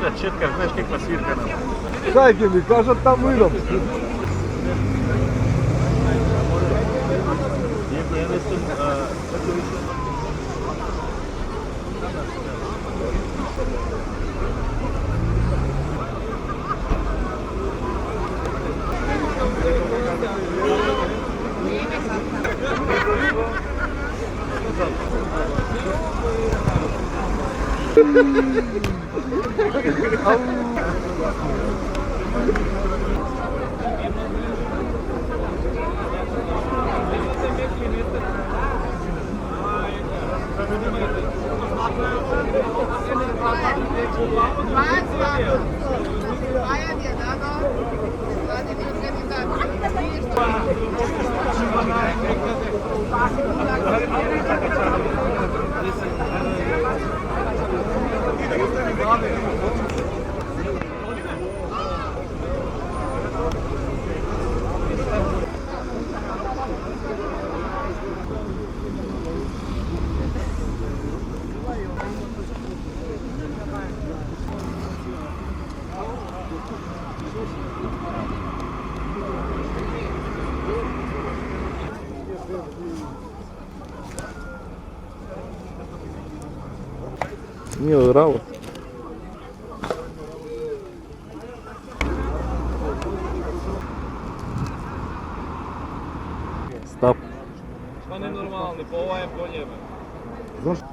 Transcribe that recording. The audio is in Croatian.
svira četkar, znaš kakva svirka nam. Dajte mi, kažem tamo idem. Iako ja ne sam, kako više... Nije odravo. Stop. Pa ne normalni, pa ovaj je po njeme. Zašto?